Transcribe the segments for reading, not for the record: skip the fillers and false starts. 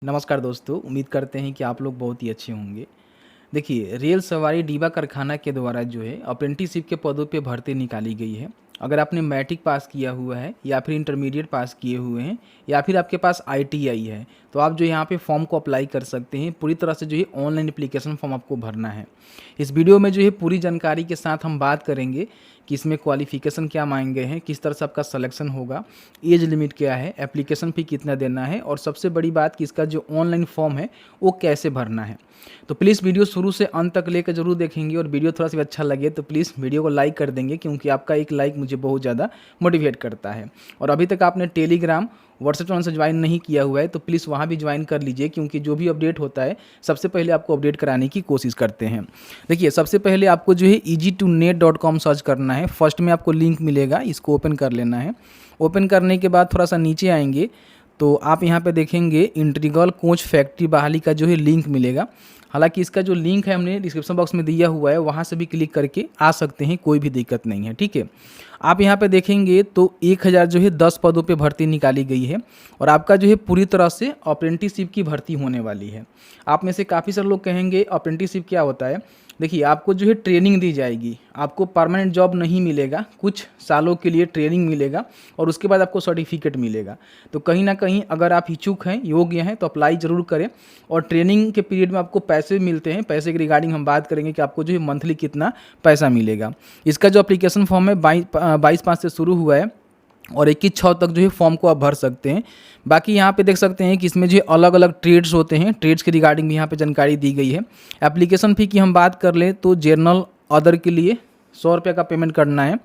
नमस्कार दोस्तों, उम्मीद करते हैं कि आप लोग बहुत ही अच्छे होंगे। देखिए, रेल सवारी डीवा कारखाना के द्वारा जो है अप्रेंटिसशिप के पदों पे भर्ती निकाली गई है। अगर आपने मैट्रिक पास किया हुआ है या फिर इंटरमीडिएट पास किए हुए हैं या फिर आपके पास आईटीआई है, तो आप जो यहाँ पे फॉर्म को अप्लाई कर सकते हैं। पूरी तरह से जो है ऑनलाइन एप्लीकेशन फॉर्म आपको भरना है। इस वीडियो में जो है पूरी जानकारी के साथ हम बात करेंगे कि इसमें क्वालिफ़िकेशन क्या मांगे हैं, किस तरह से आपका सिलेक्शन होगा, एज लिमिट क्या है, एप्लीकेशन फ़ी कितना देना है और सबसे बड़ी बात कि इसका जो ऑनलाइन फॉर्म है वो कैसे भरना है। तो प्लीज़ वीडियो शुरू से अंत तक लेकर जरूर देखेंगे और वीडियो थोड़ा सा भी अच्छा लगे तो प्लीज़ वीडियो को लाइक कर देंगे, क्योंकि आपका एक लाइक मुझे बहुत ज़्यादा मोटिवेट करता है। और अभी तक आपने टेलीग्राम व्हाट्सएप चैनल से ज्वाइन नहीं किया हुआ है तो प्लीज़ वहाँ भी ज्वाइन कर लीजिए, क्योंकि जो भी अपडेट होता है सबसे पहले आपको अपडेट कराने की कोशिश करते हैं। देखिए, सबसे पहले आपको जो है easy2net.com सर्च करना है। फर्स्ट में आपको लिंक मिलेगा, इसको ओपन कर लेना है। ओपन करने के बाद थोड़ा सा नीचे आएंगे तो आप यहाँ पे देखेंगे इंटीग्रल कोच फैक्ट्री बहाली का जो है लिंक मिलेगा। हालांकि इसका जो लिंक है हमने डिस्क्रिप्शन बॉक्स में दिया हुआ है, वहाँ से भी क्लिक करके आ सकते हैं, कोई भी दिक्कत नहीं है। ठीक है, आप यहाँ पे देखेंगे तो 1000 जो है 10 पदों पे भर्ती निकाली गई है और आपका जो है पूरी तरह से अप्रेंटिसशिप की भर्ती होने वाली है। आप में से काफ़ी सारे लोग कहेंगे अप्रेंटिसशिप क्या होता है। देखिए, आपको जो है ट्रेनिंग दी जाएगी, आपको परमानेंट जॉब नहीं मिलेगा, कुछ सालों के लिए ट्रेनिंग मिलेगा और उसके बाद आपको सर्टिफिकेट मिलेगा। तो कहीं ना कहीं अगर आप इच्छुक हैं, योग्य हैं, तो अप्लाई ज़रूर करें। और ट्रेनिंग के पीरियड में आपको पैसे भी मिलते हैं। पैसे के रिगार्डिंग हम बात करेंगे कि आपको जो है मंथली कितना पैसा मिलेगा। इसका जो एप्लीकेशन फॉर्म है 22/5 से शुरू हुआ है और 21/6 तक जो है फॉर्म को आप भर सकते हैं। बाकी यहाँ पे देख सकते हैं कि इसमें जो अलग अलग ट्रेड्स होते हैं, ट्रेड्स के रिगार्डिंग भी यहाँ पे जानकारी दी गई है। एप्लीकेशन फ़ी की हम बात कर लें तो जनरल अदर के लिए 100 रुपये का पेमेंट करना है।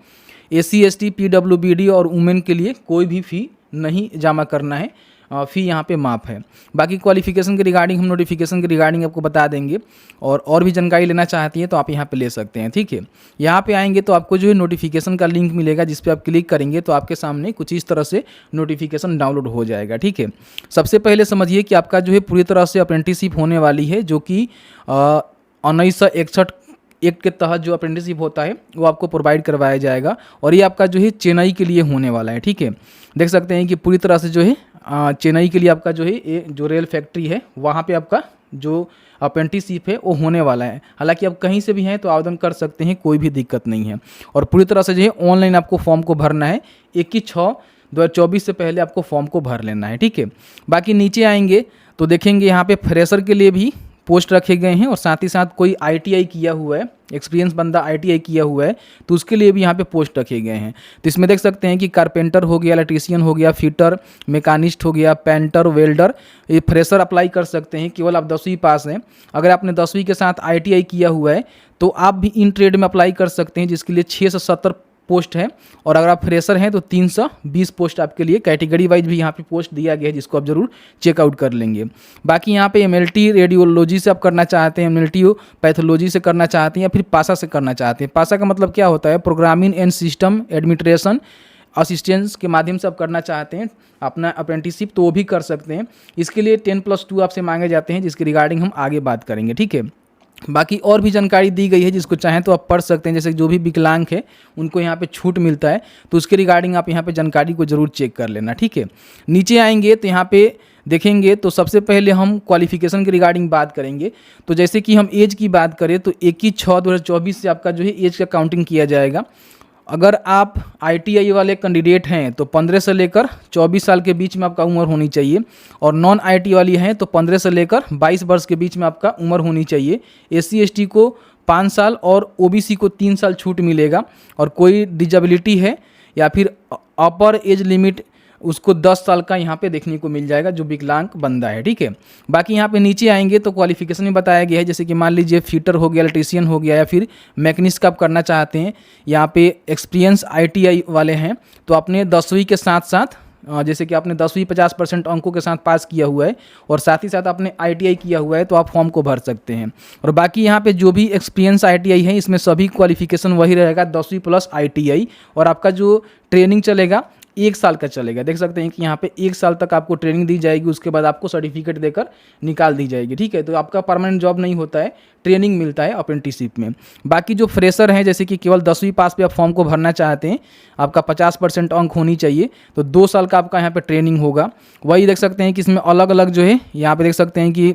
SC ST PWBD और वुमेन के लिए कोई भी फ़ी नहीं जमा करना है, फ़ी यहाँ पे माफ़ है। बाकी क्वालिफिकेशन के रिगार्डिंग हम नोटिफिकेशन के रिगार्डिंग आपको बता देंगे और भी जानकारी लेना चाहती हैं तो आप यहाँ पे ले सकते हैं। ठीक है, यहाँ पे आएंगे तो आपको जो है नोटिफिकेशन का लिंक मिलेगा, जिस पे आप क्लिक करेंगे तो आपके सामने कुछ इस तरह से नोटिफिकेशन डाउनलोड हो जाएगा। ठीक है, सबसे पहले समझिए कि आपका जो है पूरी तरह से अप्रेंटिसशिप होने वाली है, जो कि 1961 एक्ट के तहत जो अप्रेंटिसशिप होता है वो आपको प्रोवाइड करवाया जाएगा और ये आपका जो है चेन्नई के लिए होने वाला है। ठीक है, देख सकते हैं कि पूरी तरह से जो है चेन्नई के लिए आपका जो है ये जो रेल फैक्ट्री है वहाँ पे आपका जो अप्रेंटिसशिप है वो होने वाला है। हालांकि आप कहीं से भी हैं तो आवेदन कर सकते हैं, कोई भी दिक्कत नहीं है। और पूरी तरह से जो है ऑनलाइन आपको फॉर्म को भरना है। 21/6/2024 से पहले आपको फॉर्म को भर लेना है। ठीक है, बाकी नीचे आएंगे तो देखेंगे यहाँ पे फ्रेशर के लिए भी पोस्ट रखे गए हैं और साथ ही साथ कोई आईटीआई किया हुआ है, एक्सपीरियंस बंदा आईटीआई किया हुआ है तो उसके लिए भी यहाँ पे पोस्ट रखे गए हैं। तो इसमें देख सकते हैं कि कारपेंटर हो गया, इलेक्ट्रीशियन हो गया, फिटर, मैकेनिस्ट हो गया, पेंटर, वेल्डर, ये फ्रेशर अप्लाई कर सकते हैं। केवल आप 10वीं पास हैं। अगर आपने 10वीं के साथ आईटीआई किया हुआ है तो आप भी इन ट्रेड में अप्लाई कर सकते हैं, जिसके लिए 6 से 70 पोस्ट है। और अगर आप फ्रेशर हैं तो 320 पोस्ट आपके लिए कैटेगरी वाइज भी यहाँ पे पोस्ट दिया गया है, जिसको आप जरूर चेकआउट कर लेंगे। बाकी यहाँ पे एमएलटी रेडियोलॉजी से आप करना चाहते हैं, एमएलटी पैथोलॉजी से करना चाहते हैं या फिर पासा से करना चाहते हैं। पासा का मतलब क्या होता है, programming and system administration assistance के माध्यम से आप करना चाहते हैं अपना अप्रेंटिसशिप तो वो भी कर सकते हैं। इसके लिए 10+2 आपसे मांगे जाते हैं, जिसके रिगार्डिंग हम आगे बात करेंगे। ठीक है, बाकी और भी जानकारी दी गई है, जिसको चाहें तो आप पढ़ सकते हैं। जैसे जो भी विकलांग है उनको यहाँ पे छूट मिलता है, तो उसके रिगार्डिंग आप यहाँ पे जानकारी को जरूर चेक कर लेना। ठीक है, नीचे आएंगे तो यहाँ पे देखेंगे तो सबसे पहले हम क्वालिफिकेशन के रिगार्डिंग बात करेंगे। तो जैसे कि हम एज की बात करें तो 21/6/2024 से आपका जो है एज का काउंटिंग किया जाएगा। अगर आप आईटीआई वाले कैंडिडेट हैं तो 15 से लेकर 24 साल के बीच में आपका उम्र होनी चाहिए और नॉन आईटी वाली हैं तो 15 से लेकर 22 वर्ष के बीच में आपका उम्र होनी चाहिए। SC ST को 5 साल और OBC को 3 साल छूट मिलेगा। और कोई डिजेबिलिटी है या फिर अपर एज लिमिट उसको 10 साल का यहाँ पे देखने को मिल जाएगा, जो विकलांग बंदा है। ठीक है, बाकी यहाँ पे नीचे आएंगे तो क्वालिफिकेशन में बताया गया है। जैसे कि मान लीजिए फिटर हो गया, इलेक्ट्रीशियन हो गया या फिर मैकेनिस्ट का आप करना चाहते हैं। यहाँ पे एक्सपीरियंस आईटीआई वाले हैं तो आपने 10वीं के साथ साथ जैसे कि आपने 10वीं 50% अंकों के साथ पास किया हुआ है और साथ ही साथ आपने आईटीआई किया हुआ है तो आप फॉर्म को भर सकते हैं। और बाकी यहाँ पे जो भी एक्सपीरियंस आईटीआई है इसमें सभी क्वालिफिकेशन वही रहेगा, 10वीं+ आईटीआई। और आपका जो ट्रेनिंग चलेगा 1 साल का चलेगा। देख सकते हैं कि यहाँ पे 1 साल तक आपको ट्रेनिंग दी जाएगी, उसके बाद आपको सर्टिफिकेट देकर निकाल दी जाएगी, ठीक है। तो आपका परमानेंट जॉब नहीं होता है, ट्रेनिंग मिलता है अप्रेंटिसशिप में। बाकी जो फ्रेशर हैं, जैसे कि केवल 10वीं पास पे आप फॉर्म को भरना चाहते हैं, आपका 50% अंक होनी चाहिए, तो 2 साल का आपका यहाँ पे ट्रेनिंग होगा। वही देख सकते हैं कि इसमें अलग अलग जो है, यहाँ पे देख सकते हैं कि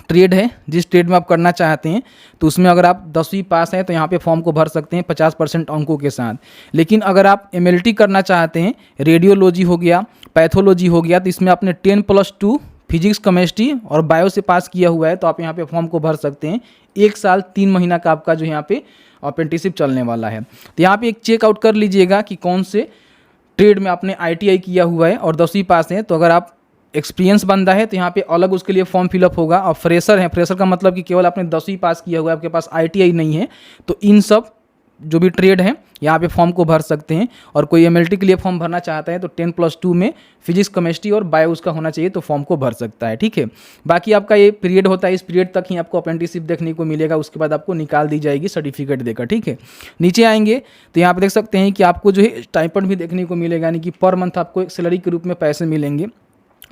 ट्रेड है, जिस ट्रेड में आप करना चाहते हैं तो उसमें अगर आप 10वीं पास हैं तो यहाँ पे फॉर्म को भर सकते हैं 50% अंकों के साथ। लेकिन अगर आप एमएलटी करना चाहते हैं, रेडियोलॉजी हो गया, पैथोलॉजी हो गया, तो इसमें आपने 10+2 फिजिक्स, केमिस्ट्री और बायो से पास किया हुआ है तो आप यहाँ पे फॉर्म को भर सकते हैं। 1 साल 3 महीना का आपका जो यहाँ पे अप्रेंटिसशिप चलने वाला है। तो यहाँ पे एक चेकआउट कर लीजिएगा कि कौन से ट्रेड में आपने ITI किया हुआ है और 10वीं पास हैं। तो अगर आप एक्सपीरियंस बंदा है तो यहाँ पे अलग उसके लिए फॉर्म फिलअप होगा। और फ्रेशर है, फ्रेशर का मतलब कि केवल आपने 10वीं पास किया हुआ है, आपके पास ITI नहीं है, तो इन सब जो भी ट्रेड हैं यहाँ पे फॉर्म को भर सकते हैं। और कोई एमएलटी के लिए फॉर्म भरना चाहता है तो 10+2 में फिजिक्स, केमिस्ट्री और बायो उसका होना चाहिए, तो फॉर्म को भर सकता है, ठीक है। बाकी आपका ये पीरियड होता है, इस पीरियड तक ही आपको अप्रेंटिसशिप देखने को मिलेगा, उसके बाद आपको निकाल दी जाएगी सर्टिफिकेट देकर, ठीक है। नीचे आएंगे तो यहाँ पे देख सकते हैं कि आपको जो है स्टाइपेंड भी देखने को मिलेगा, यानी कि पर मंथ आपको एक सैलरी के रूप में पैसे मिलेंगे।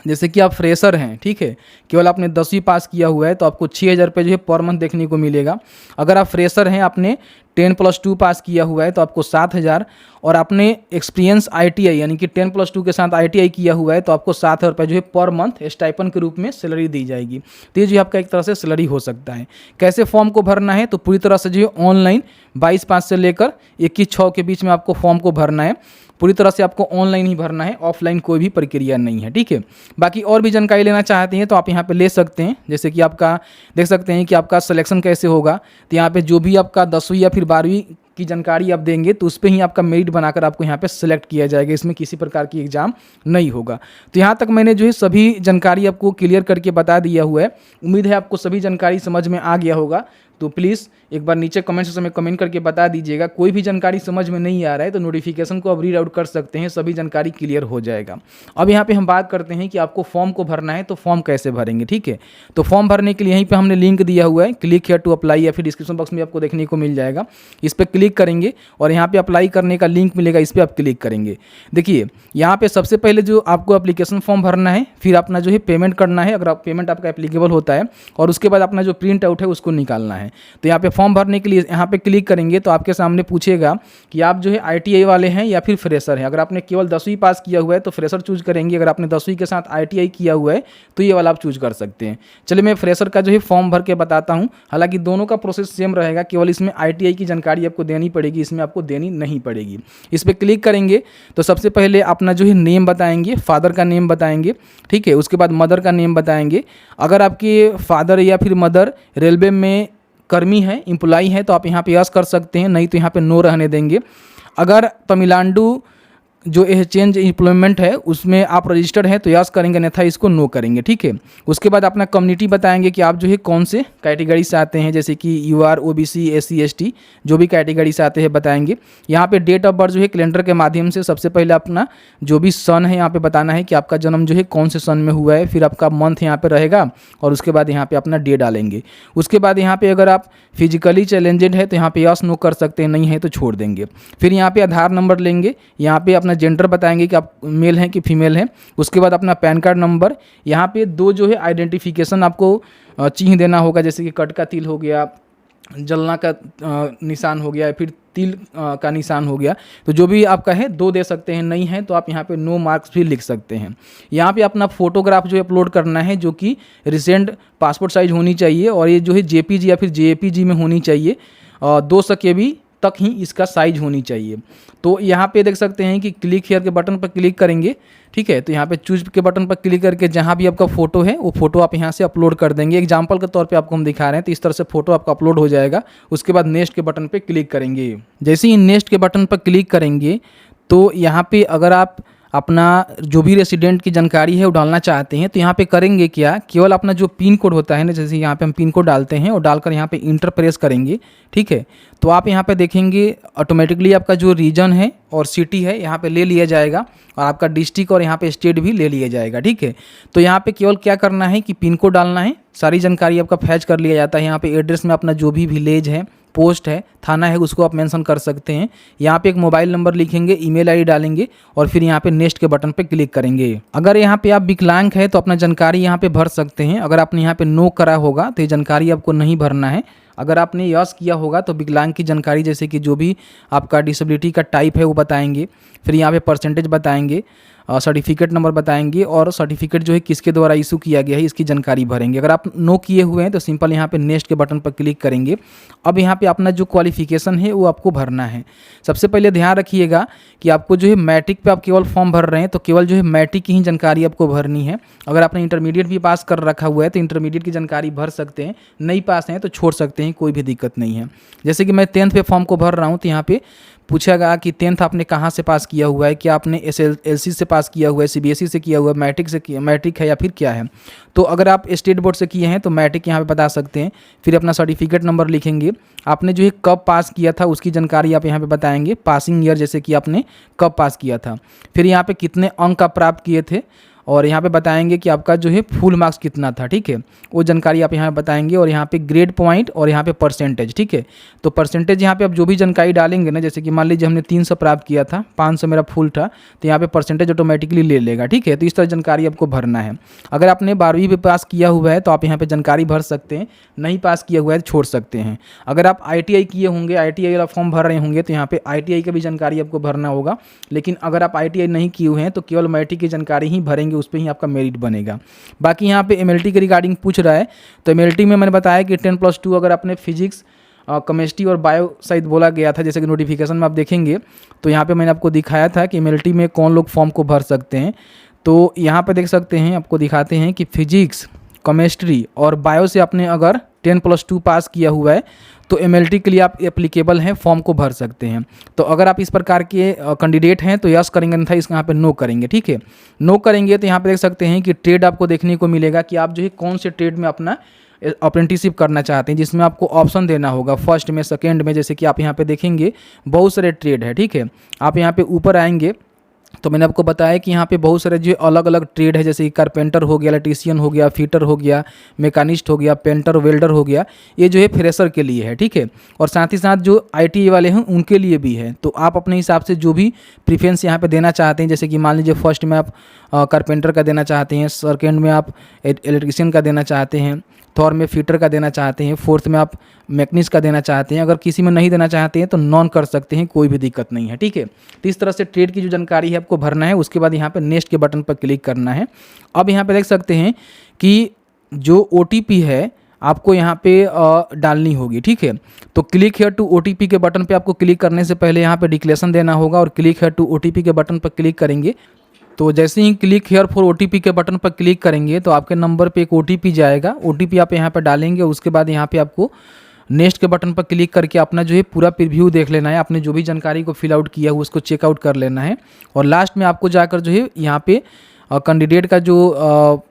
जैसे कि आप फ्रेशर हैं, ठीक है, केवल आपने 10वीं पास किया हुआ है तो आपको 6,000 रुपये जो है पर मंथ देखने को मिलेगा। अगर आप फ्रेशर हैं, आपने 10+2 पास किया हुआ है तो आपको 7,000, और आपने एक्सपीरियंस ITI यानी कि 10+2 के साथ ITI किया हुआ है तो आपको 7,000 रुपये जो है पर मंथ स्टाइपेंड के रूप में सैलरी दी जाएगी। तो ये जो आपका एक तरह से सैलरी हो सकता है। कैसे फॉर्म को भरना है, तो पूरी तरह से जो है ऑनलाइन 22/5 से लेकर 21/6 के बीच में आपको फॉर्म को भरना है। पूरी तरह से आपको ऑनलाइन ही भरना है, ऑफलाइन कोई भी प्रक्रिया नहीं है, ठीक है। बाकी और भी जानकारी लेना चाहते हैं तो आप यहाँ पे ले सकते हैं। जैसे कि आपका देख सकते हैं कि आपका सिलेक्शन कैसे होगा, तो यहाँ पे जो भी आपका 10वीं या फिर 12वीं की जानकारी आप देंगे तो उस पर ही आपका मेरिट बनाकर आपको यहाँ पे सिलेक्ट किया जाएगा। इसमें किसी प्रकार की एग्जाम नहीं होगा। तो यहाँ तक मैंने जो है सभी जानकारी आपको क्लियर करके बता दिया हुआ है। उम्मीद है आपको सभी जानकारी समझ में आ गया होगा। तो प्लीज़ एक बार नीचे कमेंट सेक्शन में कमेंट करके बता दीजिएगा। कोई भी जानकारी समझ में नहीं आ रहा है तो नोटिफिकेशन को आप रीड आउट कर सकते हैं, सभी जानकारी क्लियर हो जाएगा। अब यहाँ पे हम बात करते हैं कि आपको फॉर्म को भरना है तो फॉर्म कैसे भरेंगे, ठीक है। तो फॉर्म भरने के लिए यहीं पे हमने लिंक दिया हुआ है, क्लिक हियर टू अप्लाई, या फिर डिस्क्रिप्शन बॉक्स में आपको देखने को मिल जाएगा। इस पर क्लिक करेंगे और यहाँ पे अप्लाई करने का लिंक मिलेगा, इस पर आप क्लिक करेंगे। देखिए यहाँ पे सबसे पहले जो आपको एप्लीकेशन फॉर्म भरना है, फिर अपना जो है पेमेंट करना है, अगर आप पेमेंट आपका एप्लीकेबल होता है, और उसके बाद अपना जो प्रिंट आउट है उसको निकालना है। तो यहाँ पे फॉर्म भरने के लिए यहाँ पे क्लिक करेंगे तो आपके सामने पूछेगा कि आप जो है ITI वाले हैं या फिर फ्रेशर हैं। अगर आपने केवल 10वीं पास किया हुआ है तो फ्रेशर चूज करेंगे, अगर आपने 10वीं के साथ ITI किया हुआ है तो ये वाला आप चूज कर सकते हैं। चलिए मैं फ्रेशर का जो है फॉर्म भर के बताता हूँ। हालांकि दोनों का प्रोसेस सेम रहेगा, केवल इसमें ITI की जानकारी आपको देनी पड़ेगी, इसमें आपको देनी नहीं पड़ेगी। इस पर क्लिक करेंगे तो सबसे पहले अपना जो है नेम बताएंगे, फादर का नेम बताएंगे, ठीक है। उसके बाद मदर का नेम बताएंगे। अगर आपके फादर या फिर मदर रेलवे में कर्मी है, एम्प्लॉई है, तो आप यहाँ पे यस कर सकते हैं, नहीं तो यहाँ पे नो रहने देंगे। अगर तमिलनाडु जो एक्सचेंज एम्प्लॉयमेंट है उसमें आप रजिस्टर्ड हैं तो यस करेंगे, अन्यथा इसको नो करेंगे, ठीक है। उसके बाद अपना कम्युनिटी बताएंगे कि आप जो है कौन से कैटेगरी से आते हैं, जैसे कि UR, OBC, SC, ST, जो भी कैटेगरी से आते हैं बताएंगे। यहाँ पे डेट ऑफ बर्थ जो है कैलेंडर के माध्यम से सबसे पहले अपना जो भी सन है यहाँ पे बताना है कि आपका जन्म जो है कौन से सन में हुआ है, फिर आपका मंथ यहाँ पे रहेगा और उसके बाद यहाँ पे अपना डे डालेंगे। उसके बाद यहाँ पे अगर आप फिजिकली चैलेंजेड है तो यहाँ पे यस नो कर सकते हैं, नहीं है तो छोड़ देंगे। फिर यहाँ पे आधार नंबर लेंगे, यहाँ पे अपना जेंडर बताएंगे कि आप मेल हैं कि फीमेल हैं। उसके बाद अपना पैन कार्ड नंबर, यहाँ पे 2 जो है आइडेंटिफिकेशन आपको चिन्ह देना होगा, जैसे कि कट का तिल हो गया, जलना का निशान हो गया, फिर तिल का निशान हो गया। तो जो भी आपका है 2 दे सकते हैं, नहीं है तो आप यहाँ पे नो मार्क्स भी लिख सकते हैं। यहाँ पे अपना फोटोग्राफ जो अपलोड करना है, जो कि रिसेंट पासपोर्ट साइज होनी चाहिए, और ये जो है JPG या फिर JPG में होनी चाहिए, 200 KB तक ही इसका साइज होनी चाहिए। तो यहाँ पे देख सकते हैं कि क्लिक हियर के बटन पर क्लिक करेंगे, ठीक है। तो यहाँ पे चूज के बटन पर क्लिक करके जहाँ भी आपका फोटो है वो फोटो आप यहाँ से अपलोड कर देंगे। एग्जांपल के तौर पे आपको हम दिखा रहे हैं, तो इस तरह से फोटो आपका अपलोड हो जाएगा। उसके बाद नेक्स्ट के बटन पे क्लिक करेंगे। जैसे ही नेक्स्ट के बटन पर क्लिक करेंगे तो यहाँ पे अगर आप अपना जो भी रेसिडेंट की जानकारी है वो डालना चाहते हैं तो यहाँ पे करेंगे क्या, केवल अपना जो पिन कोड होता है ना, जैसे यहाँ पे हम पिन कोड डालते हैं और डालकर यहाँ पे इंटर प्रेस करेंगे, ठीक है। तो आप यहाँ पे देखेंगे ऑटोमेटिकली आपका जो रीजन है और सिटी है यहाँ पे ले लिया जाएगा, और आपका डिस्ट्रिक्ट और यहाँ पे स्टेट भी ले लिया जाएगा, ठीक है। तो यहाँ पे केवल क्या करना है कि पिन कोड डालना है, सारी जानकारी आपका फैच कर लिया जाता है। यहाँ पे एड्रेस में अपना जो भी विलेज है, पोस्ट है, थाना है, उसको आप मेंशन कर सकते हैं। यहाँ पे एक मोबाइल नंबर लिखेंगे, ईमेल आईडी डालेंगे और फिर यहाँ पे नेक्स्ट के बटन पे क्लिक करेंगे। अगर यहाँ पे आप विकलांग है तो अपना जानकारी यहाँ पे भर सकते हैं। अगर आपने यहाँ पे नो करा होगा तो ये जानकारी आपको नहीं भरना है। अगर आपने यस किया होगा तो विकलांग की जानकारी जैसे कि जो भी आपका डिसेबिलिटी का टाइप है वो बताएंगे, फिर यहाँ पे परसेंटेज बताएंगे, सर्टिफिकेट नंबर बताएंगे और सर्टिफिकेट जो है किसके द्वारा इशू किया गया है इसकी जानकारी भरेंगे। अगर आप नो किए हुए हैं तो सिंपल यहाँ पे नेक्स्ट के बटन पर क्लिक करेंगे। अब यहाँ पे अपना जो क्वालिफिकेशन है वो आपको भरना है। सबसे पहले ध्यान रखिएगा कि आपको जो है मैट्रिक पे आप केवल फॉर्म भर रहे हैं तो केवल जो है मैट्रिक की ही जानकारी आपको भरनी है। अगर आपने इंटरमीडिएट भी पास कर रखा हुआ है तो इंटरमीडिएट की जानकारी भर सकते हैं, नहीं पास हैं तो छोड़ सकते हैं, कोई भी दिक्कत नहीं है। जैसे कि मैं 10th पे फॉर्म को भर रहा हूँ तो यहाँ पे पूछा गया कि 10th आपने कहाँ से पास किया हुआ है, क्या आपने SLC से पास किया हुआ है, CBSE से किया हुआ है, मैट्रिक से किया, मैट्रिक है या फिर क्या है। तो अगर आप स्टेट बोर्ड से किए हैं तो मैट्रिक यहाँ पे बता सकते हैं। फिर अपना सर्टिफिकेट नंबर लिखेंगे, आपने जो है कब पास किया था उसकी जानकारी आप यहाँ पे बताएंगे, पासिंग ईयर जैसे कि आपने कब पास किया था, फिर यहाँ पे कितने अंक आप प्राप्त किए थे और यहाँ पे बताएंगे कि आपका जो है फुल मार्क्स कितना था, ठीक है, वो जानकारी आप यहाँ पे बताएंगे और यहाँ पे ग्रेड पॉइंट और यहाँ पे परसेंटेज, ठीक है। तो परसेंटेज यहाँ पे आप जो भी जानकारी डालेंगे ना, जैसे कि मान लीजिए हमने 300 प्राप्त किया था, 500 मेरा फुल था, तो यहाँ पे परसेंटेज ऑटोमेटिकली ले लेगा, ठीक है। तो इस तरह जानकारी आपको भरना है। अगर आपने 12वीं पे पास किया हुआ है तो आप यहाँ पे जानकारी भर सकते हैं, नहीं पास किया हुआ है तो छोड़ सकते हैं। अगर आप ITI किए होंगे, ITI वाला फॉर्म भर रहे होंगे तो यहाँ पे ITI का भी जानकारी आपको भरना होगा। लेकिन अगर आप ITI नहीं किए हुए हैं तो केवल मैट्रिक की जानकारी ही भरेंगे, उस पर ही आपका मेरिट बनेगा। बाकी यहाँ पे MLT के रिगार्डिंग पूछ रहा है तो MLT में मैंने बताया कि 10+2 अगर आपने फिजिक्स, केमिस्ट्री और बायो शायद बोला गया था, जैसे कि नोटिफिकेशन में आप देखेंगे तो यहाँ पे मैंने आपको दिखाया था कि MLT में कौन लोग फॉर्म को भर सकते हैं। तो यहाँ पे देख सकते हैं, आपको दिखाते हैं कि फिजिक्स, केमिस्ट्री और बायो से आपने अगर 10+2 पास किया हुआ है तो MLT के लिए आप एप्लीकेबल हैं, फॉर्म को भर सकते हैं। तो अगर आप इस प्रकार के कैंडिडेट हैं तो यस करेंगे, अन्यथा इस यहाँ पे नो करेंगे, ठीक है। नो करेंगे तो यहाँ पे देख सकते हैं कि ट्रेड आपको देखने को मिलेगा कि आप जो है कौन से ट्रेड में अपना अप्रेंटिसशिप करना चाहते हैं, जिसमें आपको ऑप्शन देना होगा फर्स्ट में, सेकेंड में। जैसे कि आप यहाँ पे देखेंगे बहुत सारे ट्रेड है, ठीक है। आप यहाँ पे ऊपर आएंगे तो मैंने आपको बताया कि यहाँ पे बहुत सारे जो अलग अलग ट्रेड है, जैसे कि कारपेंटर हो गया, इलेक्ट्रीशियन हो गया, फिटर हो गया, मैकेनिस्ट हो गया, पेंटर, वेल्डर हो गया। ये जो है फ्रेशर के लिए है, ठीक है। और साथ ही साथ जो ITI वाले हैं उनके लिए भी है। तो आप अपने हिसाब से जो भी प्रीफरेंस यहाँ पे देना चाहते हैं, जैसे कि मान लीजिए फर्स्ट में आप कारपेंटर का देना चाहते हैं, सेकेंड में आप इलेक्ट्रीशियन का देना चाहते हैं, थर्ड में फिटर का देना चाहते हैं, फोर्थ में आप मैकेनिस्ट का देना चाहते हैं। अगर किसी में नहीं देना चाहते हैं तो नॉन कर सकते हैं, कोई भी दिक्कत नहीं है, ठीक है। तो इस तरह से ट्रेड की जो जानकारी है आपको भरना है। उसके बाद यहाँ पे नेक्स्ट के बटन पर क्लिक करना है। अब यहाँ पे देख सकते हैं कि जो OTP है आपको यहाँ पे डालनी होगी, ठीक है। तो क्लिक हेयर टू OTP के बटन पे आपको क्लिक करने से पहले यहाँ पे डिक्लेरेशन देना होगा और क्लिक हेयर टू OTP के बटन पर क्लिक करेंगे। तो जैसे ही क्लिक हेयर फॉर OTP के बटन पर क्लिक करेंगे तो आपके नंबर पे एक OTP जाएगा। OTP आप यहाँ पर डालेंगे। उसके बाद यहाँ पे आपको नेक्स्ट के बटन पर क्लिक करके अपना जो है पूरा प्रीव्यू देख लेना है। आपने जो भी जानकारी को फिल आउट किया है उसको चेकआउट कर लेना है। और लास्ट में आपको जाकर जो है यहाँ पे कैंडिडेट का जो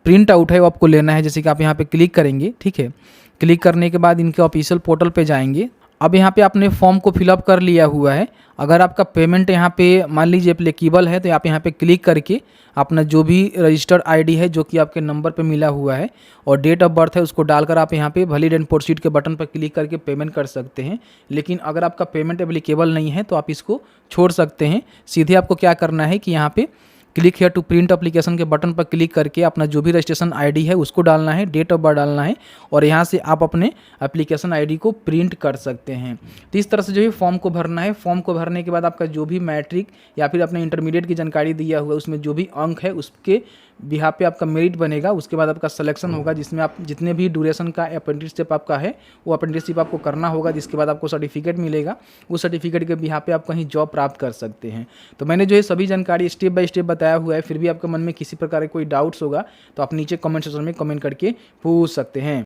प्रिंट आउट है वो आपको लेना है। जैसे कि आप यहाँ पे क्लिक करेंगे, ठीक है। क्लिक करने के बाद इनके ऑफिशियल पोर्टल पे जाएंगे। अब यहाँ पे आपने फॉर्म को फिलअप कर लिया हुआ है। अगर आपका पेमेंट यहाँ पे मान लीजिए एप्लीकेबल है तो आप यहाँ पे क्लिक करके अपना जो भी रजिस्टर्ड ID है जो कि आपके नंबर पे मिला हुआ है और डेट ऑफ बर्थ है उसको डालकर आप यहाँ पे वैलिड एंड प्रोसीड के बटन पर क्लिक करके पेमेंट कर सकते हैं। लेकिन अगर आपका पेमेंट एप्लीकेबल नहीं है तो आप इसको छोड़ सकते हैं। सीधे आपको क्या करना है कि यहाँ पे click here to print application के बटन पर क्लिक करके अपना जो भी रजिस्ट्रेशन ID है उसको डालना है, डेट ऑफ बर्थ डालना है और यहाँ से आप अपने एप्लीकेशन ID को प्रिंट कर सकते हैं। तो इस तरह से जो है फॉर्म को भरना है। फॉर्म को भरने के बाद आपका जो भी मैट्रिक या फिर अपने इंटरमीडिएट की जानकारी दिया हुआ है उसमें जो भी अंक है उसके बिहार पे आपका मेरिट बनेगा। उसके बाद आपका सिलेक्शन होगा जिसमें आप जितने भी ड्यूरेशन का अप्रेंटिसशिप आपका है वो अप्रेंटिसशिप आपको करना होगा। जिसके बाद आपको सर्टिफिकेट मिलेगा। उस सर्टिफिकेट के बिहार पे आप कहीं जॉब प्राप्त कर सकते हैं। तो मैंने जो है सभी जानकारी स्टेप बाय स्टेप बताया हुआ है। फिर भी आपके मन में किसी प्रकार का कोई डाउट्स होगा तो आप नीचे कमेंट सेक्शन में कमेंट करके पूछ सकते हैं।